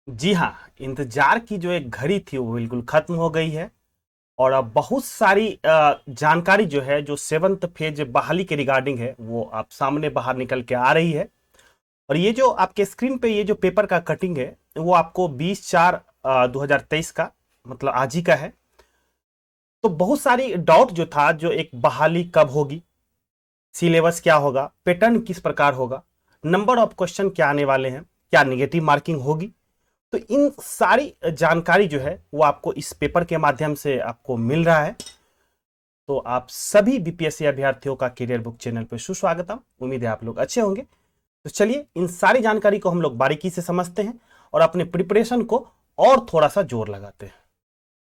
जी हाँ, इंतजार की जो एक घड़ी थी वो बिल्कुल खत्म हो गई है। और अब बहुत सारी जानकारी जो है जो सेवन्थ फेज बहाली के रिगार्डिंग है वो आप सामने बाहर निकल के आ रही है। और ये जो आपके स्क्रीन पे ये जो पेपर का कटिंग है वो आपको 20/4/2023 का मतलब आज ही का है। तो बहुत सारी डाउट जो था जो एक बहाली कब होगी, सिलेबस क्या होगा, पैटर्न किस प्रकार होगा, नंबर ऑफ क्वेश्चन क्या आने वाले हैं, क्या निगेटिव मार्किंग होगी, तो इन सारी जानकारी जो है वो आपको इस पेपर के माध्यम से आपको मिल रहा है। तो आप सभी बीपीएससी अभ्यर्थियों का करियर बुक चैनल पर सुस्वागतम। उम्मीद है आप लोग अच्छे होंगे। तो चलिए इन सारी जानकारी को हम लोग बारीकी से समझते हैं और अपने प्रिपरेशन को और थोड़ा सा जोर लगाते हैं।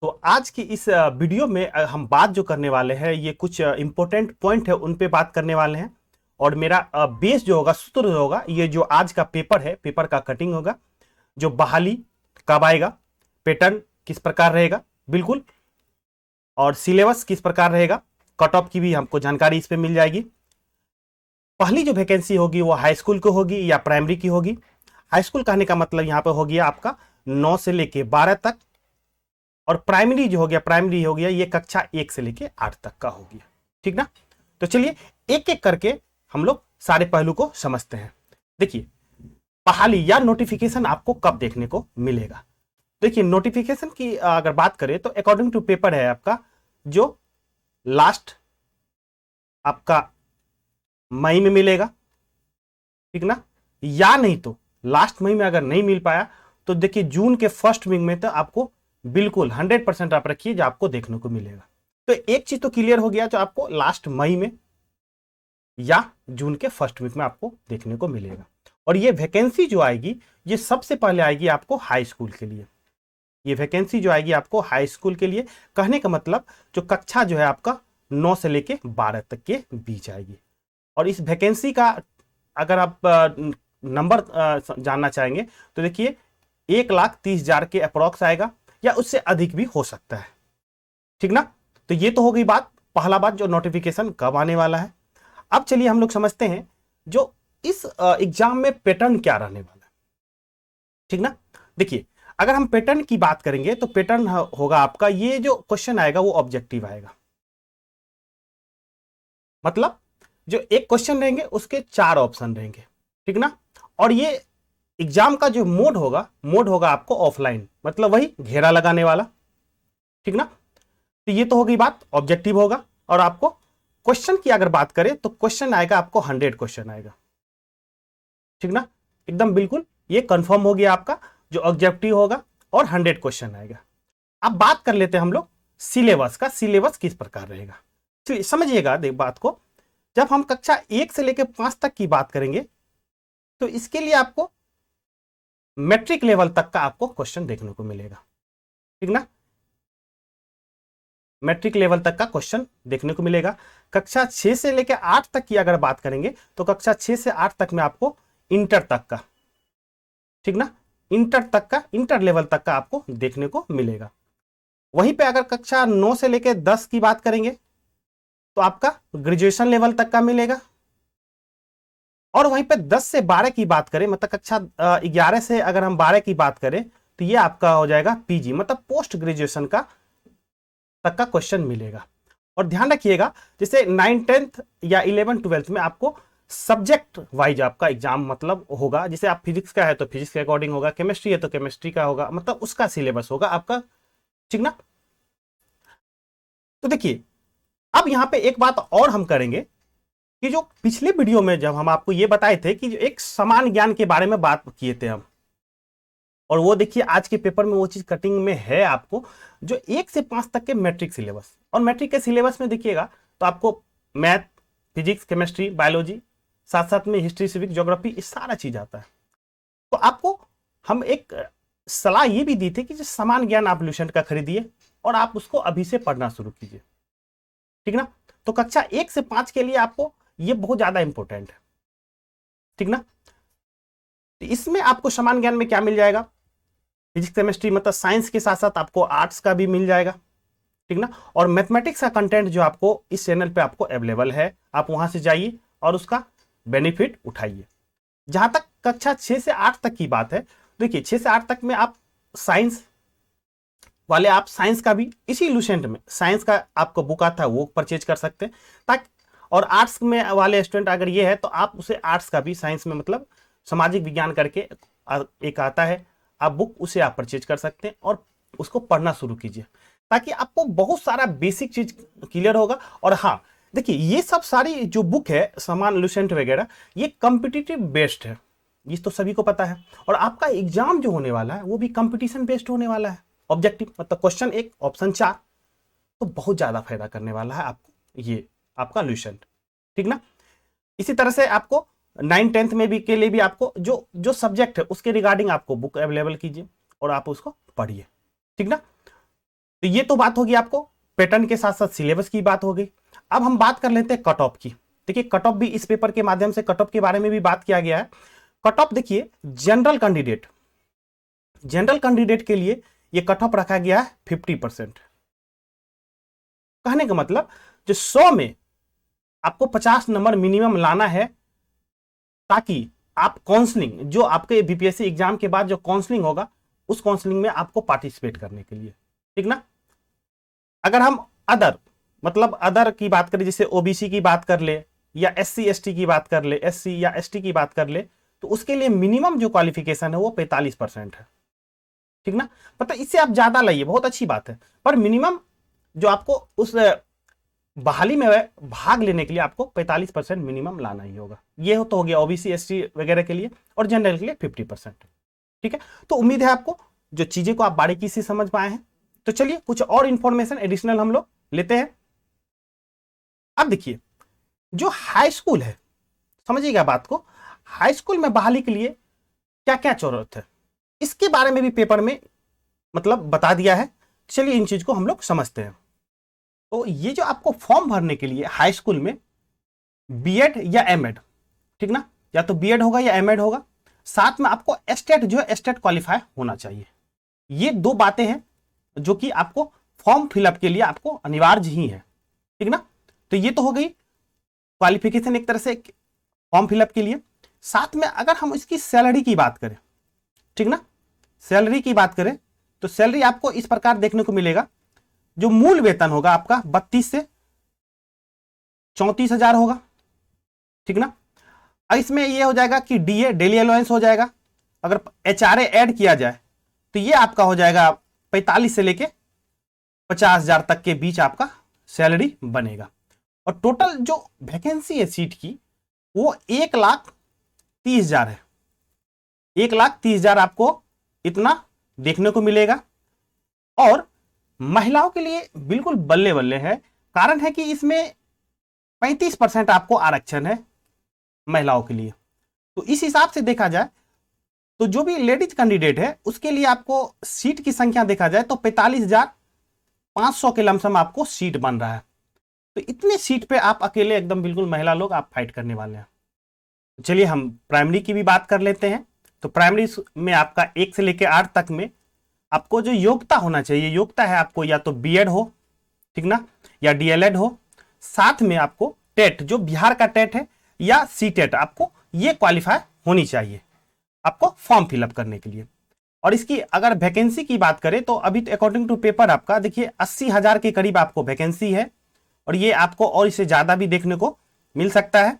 तो आज की इस वीडियो में हम बात जो करने वाले हैं ये कुछ इंपॉर्टेंट पॉइंट है उन पे बात करने वाले हैं। और मेरा बेस जो होगा, सूत्र जो होगा, ये जो आज का पेपर है, पेपर का कटिंग होगा, जो बहाली कब आएगा, पैटर्न किस प्रकार रहेगा बिल्कुल, और सिलेबस किस प्रकार रहेगा, कट ऑफ की भी हमको जानकारी इस पे मिल जाएगी। पहली जो वैकेंसी होगी वो हाई स्कूल को होगी या प्राइमरी की होगी। हाई स्कूल कहने का मतलब यहाँ पे हो गया आपका 9 से लेके 12 तक, और प्राइमरी जो हो गया, प्राइमरी हो गया ये कक्षा 1 से लेके 8 तक का हो गया। ठीक ना। तो चलिए एक एक करके हम लोग सारे पहलू को समझते हैं। देखिए, बहाली या नोटिफिकेशन आपको कब देखने को मिलेगा। देखिए, नोटिफिकेशन की अगर बात करें तो अकॉर्डिंग टू पेपर है आपका जो लास्ट आपका मई में मिलेगा। ठीक ना। या नहीं तो लास्ट मई में अगर नहीं मिल पाया तो देखिए जून के फर्स्ट वीक में तो आपको बिल्कुल 100% आप रखिए जो आपको देखने को मिलेगा। तो एक चीज तो क्लियर हो गया जो आपको लास्ट मई में या जून के फर्स्ट वीक में आपको देखने को मिलेगा। और ये वैकेंसी जो आएगी ये सबसे पहले आएगी आपको हाई स्कूल के लिए। ये वैकेंसी जो आएगी आपको हाई स्कूल के लिए, कहने का मतलब जो कक्षा जो है आपका 9 से लेके 12 तक के बीच आएगी। और इस वैकेंसी का अगर आप नंबर जानना चाहेंगे तो देखिए 1,30,000 के अप्रोक्स आएगा या उससे अधिक भी हो सकता है। ठीक ना। तो ये तो हो गई बात, पहला बात जो नोटिफिकेशन कब आने वाला है। अब चलिए हम लोग समझते हैं जो इस एग्जाम में पैटर्न क्या रहने वाला है। ठीक ना। देखिए, अगर हम पैटर्न की बात करेंगे तो पैटर्न होगा आपका, ये जो क्वेश्चन आएगा वो ऑब्जेक्टिव आएगा। मतलब जो एक क्वेश्चन रहेंगे उसके 4 ऑप्शन रहेंगे। ठीक ना। और ये एग्जाम का जो मोड होगा आपको ऑफलाइन, मतलब वही घेरा लगाने वाला। ठीक ना। तो ये तो हो गई बात, ऑब्जेक्टिव होगा। और आपको क्वेश्चन की अगर बात करें तो क्वेश्चन आएगा आपको 100 क्वेश्चन आएगा। ठीक ना। एकदम बिल्कुल ये कंफर्म हो गया आपका जो ऑब्जेक्टिव होगा और 100 क्वेश्चन आएगा। अब बात कर लेते हैं हम लोग सिलेबस का। सिलेबस किस प्रकार रहेगा चलिए समझिएगा देख बात को। जब हम कक्षा 1 से लेकर 5 तक की बात करेंगे तो इसके लिए आपको मैट्रिक लेवल तक का आपको क्वेश्चन देखने को मिलेगा। ठीक ना। मैट्रिक लेवल तक का क्वेश्चन देखने को मिलेगा। कक्षा 6 से लेकर 8 तक की अगर बात करेंगे तो कक्षा 6 से 8 तक में आपको इंटर तक का, ठीक ना, इंटर लेवल तक का आपको देखने को मिलेगा। वहीं पे अगर कक्षा 9 से लेकर 10 की बात करेंगे तो आपका ग्रेजुएशन लेवल तक का मिलेगा। और वहीं पे 10 से 12 की बात करें, मतलब कक्षा 11 से अगर हम 12 की बात करें तो ये आपका हो जाएगा पीजी, मतलब पोस्ट ग्रेजुएशन का तक का क्वेश्चन मिलेगा। और ध्यान रखिएगा जैसे 9th 10th या 11th 12th में आपको सब्जेक्ट वाइज आपका एग्जाम मतलब होगा। जैसे आप फिजिक्स का है तो फिजिक्स के अकॉर्डिंग होगा, केमिस्ट्री है तो केमिस्ट्री का होगा, मतलब उसका सिलेबस होगा आपका। ठीक ना। तो देखिए, अब यहां पे एक बात और हम करेंगे कि जो पिछले वीडियो में जब हम आपको ये बताए थे कि जो एक समान ज्ञान के बारे में बात किए थे हम, और वो देखिए आज के पेपर में वो चीज कटिंग में है आपको, जो 1 से 5 तक के मैट्रिक सिलेबस। और मैट्रिक के सिलेबस में देखिएगा तो आपको मैथ, फिजिक्स, केमिस्ट्री, बायोलॉजी, साथ साथ में हिस्ट्री, सिविक, ज्योग्राफी, ये सारा चीज आता है। तो आपको हम एक सलाह ये भी दी थी कि जो समान ज्ञान आप लुसेंट का खरीदिए और आप उसको अभी से पढ़ना शुरू कीजिए। ठीक ना। तो कक्षा 1 से 5 के लिए आपको ये बहुत ज्यादा इंपॉर्टेंट है। ठीक ना। तो इसमें आपको समान ज्ञान में क्या मिल जाएगा, फिजिक्स, केमिस्ट्री, मतलब साइंस के साथ साथ आपको आर्ट्स का भी मिल जाएगा। ठीक ना। और मैथमेटिक्स का कंटेंट जो आपको इस चैनल पे आपको अवेलेबल है, आप वहां से जाइए और उसका बेनिफिट उठाइए। जहां तक कक्षा 6 से 8 तक की बात है, देखिए 6 से 8 तक में आप साइंस वाले, आप साइंस का भी इसी लुसेंट में साइंस का आपको बुक आता है वो परचेज कर सकते हैं, ताकि और आर्ट्स में वाले स्टूडेंट अगर ये है तो आप उसे आर्ट्स का भी, साइंस में मतलब सामाजिक विज्ञान करके एक आता है, आप बुक उसे आप परचेज कर सकते हैं और उसको पढ़ना शुरू कीजिए, ताकि आपको बहुत सारा बेसिक चीज क्लियर होगा। और हाँ देखिए ये सब सारी जो बुक है समान लुसेंट वगैरह, ये कॉम्पिटिटिव बेस्ड है, ये तो सभी को पता है। और आपका एग्जाम जो होने वाला है वो भी कंपटीशन बेस्ड होने वाला है, ऑब्जेक्टिव मतलब क्वेश्चन 1 ऑप्शन 4, तो बहुत ज्यादा फायदा करने वाला है आपको ये आपका लुसेंट, ठीक ना। इसी तरह से आपको 9-10th में भी के लिए भी आपको जो जो सब्जेक्ट है उसके रिगार्डिंग आपको बुक अवेलेबल कीजिए और आप उसको पढ़िए, ठीक ना। तो ये तो बात होगी आपको पैटर्न के साथ साथ सिलेबस की बात हो गई। अब हम बात कर लेते हैं कट ऑफ की। देखिए कट ऑफ भी इस पेपर के माध्यम से कट ऑफ के बारे में भी बात किया गया है। कट ऑफ देखिए जनरल कैंडिडेट के लिए ये कट ऑफ रखा गया है 50%। कहने का मतलब जो 100 में आपको 50 नंबर मिनिमम लाना है, ताकि आप काउंसलिंग जो आपके बीपीएससी एग्जाम के बाद जो काउंसलिंग होगा उस काउंसलिंग में आपको पार्टिसिपेट करने के लिए, ठीक ना। अगर हम अदर की बात करें, जैसे ओबीसी की बात कर ले या एससी एसटी की बात कर ले, एससी या एसटी की बात कर ले, तो उसके लिए मिनिमम जो क्वालिफिकेशन है वो 45% है, ठीक ना। मतलब इससे आप ज्यादा लाइए बहुत अच्छी बात है, पर मिनिमम जो आपको उस बहाली में भाग लेने के लिए आपको 45% मिनिमम लाना ही होगा। ये तो हो गया ओबीसी एसटी वगैरह के लिए, और जनरल के लिए 50%, ठीक है। तो उम्मीद है आपको जो चीजें को आप बारीकी से समझ पाए हैं। तो चलिए कुछ और इंफॉर्मेशन एडिशनल हम लोग लेते हैं। अब देखिए जो हाई स्कूल है, समझिएगा बात को, हाई स्कूल में बहाली के लिए क्या क्या जरूरत है इसके बारे में भी पेपर में मतलब बता दिया है। चलिए इन चीज को हम लोग समझते हैं। तो ये जो आपको फॉर्म भरने के लिए हाई स्कूल में बीएड या एमएड, ठीक ना, या तो बीएड होगा या एमएड होगा, साथ में आपको एस्टेट जो है एस्टेट क्वालिफाई होना चाहिए। ये 2 बातें हैं जो कि आपको फॉर्म फिलअप के लिए आपको अनिवार्य ही है, ठीक ना। तो ये तो हो गई क्वालिफिकेशन एक तरह से फॉर्म फिलअप के लिए। साथ में अगर हम इसकी सैलरी की बात करें, ठीक ना, सैलरी की बात करें तो सैलरी आपको इस प्रकार देखने को मिलेगा। जो मूल वेतन होगा आपका 32 से 34,000 होगा, ठीक ना। अब इसमें यह हो जाएगा कि डीए डेली अलाउंस हो जाएगा। अगर एचआरए ऐड किया जाए तो ये आपका हो जाएगा 45 से लेके 50,000 तक के बीच आपका सैलरी बनेगा। और टोटल जो वैकेंसी है सीट की वो 1,30,000 है। 1,30,000 आपको इतना देखने को मिलेगा। और महिलाओं के लिए बिल्कुल बल्ले बल्ले है, कारण है कि इसमें 35% आपको आरक्षण है महिलाओं के लिए। तो इस हिसाब से देखा जाए तो जो भी लेडीज कैंडिडेट है उसके लिए आपको सीट की संख्या देखा जाए तो 45,500 के लमसम आपको सीट बन रहा है। तो इतने सीट पे आप अकेले एकदम बिल्कुल महिला लोग आप फाइट करने वाले हैं। चलिए हम प्राइमरी की भी बात कर लेते हैं। तो प्राइमरी में आपका 1 से लेकर 8 तक में आपको जो योग्यता होना चाहिए, योग्यता है आपको या तो बीएड हो, ठीक ना, या डीएलएड हो, साथ में आपको टेट जो बिहार का टेट है या सीटेट आपको ये क्वालिफाई होनी चाहिए आपको फॉर्म फिलअप करने के लिए। और इसकी अगर वैकेंसी की बात करें तो अभी अकॉर्डिंग टू पेपर आपका देखिए 80,000 के करीब आपको वैकेंसी है, और ये आपको और इससे ज्यादा भी देखने को मिल सकता है,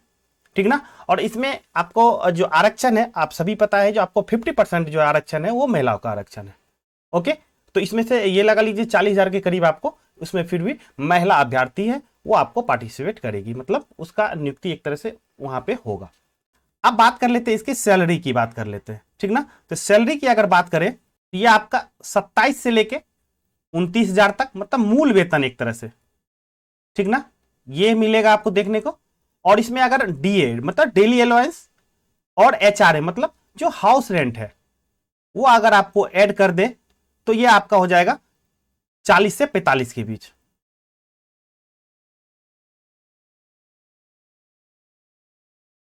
ठीक ना। और इसमें आपको जो आरक्षण है आप सभी पता है, जो आपको 50% जो आरक्षण है वो महिलाओं का आरक्षण है, ओके। तो इसमें से ये लगा लीजिए 40,000 के करीब आपको उसमें फिर भी महिला अभ्यर्थी है वो आपको पार्टिसिपेट करेगी, मतलब उसका नियुक्ति एक तरह से वहां पे होगा। अब बात कर लेते हैं इसकी सैलरी की बात कर लेते हैं, ठीक ना। तो सैलरी की अगर बात करें तो ये आपका 27 से लेके 29,000 तक, मतलब मूल वेतन एक तरह से, ठीक ना, ये मिलेगा आपको देखने को। और इसमें अगर डीए मतलब डेली अलाउंस और एचआरए मतलब जो हाउस रेंट है वो अगर आपको ऐड कर दे तो ये आपका हो जाएगा 40 से 45 के बीच।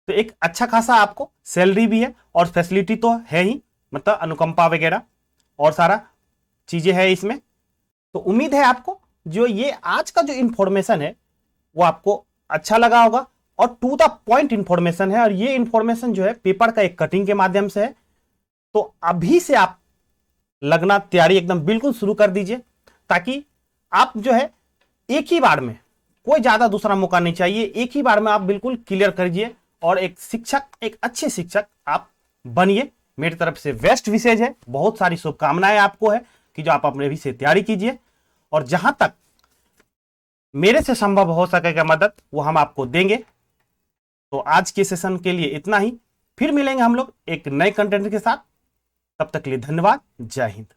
तो एक अच्छा खासा आपको सैलरी भी है और फैसिलिटी तो है ही, मतलब अनुकंपा वगैरह और सारा चीजें है इसमें। तो उम्मीद है आपको जो ये आज का जो इंफॉर्मेशन है वो आपको अच्छा लगा होगा और टू द पॉइंट इंफॉर्मेशन है। और ये इंफॉर्मेशन जो है पेपर का एक कटिंग के माध्यम से है, तो अभी से आप लगना तैयारी एकदम बिल्कुल शुरू कर दीजिए, ताकि आप जो है एक ही बार में, कोई ज्यादा दूसरा मौका नहीं चाहिए, एक ही बार में आप बिल्कुल क्लियर करिए और एक शिक्षक, एक अच्छे शिक्षक आप बनिए। मेरी तरफ से बेस्ट विशेज है, बहुत सारी शुभकामनाएं आपको है कि जो आप अपने भी से तैयारी कीजिए, और जहां तक मेरे से संभव हो सकेगा मदद वो हम आपको देंगे। तो आज के सेशन के लिए इतना ही, फिर मिलेंगे हम लोग एक नए कंटेंट के साथ। तब तक के लिए धन्यवाद, जय हिंद।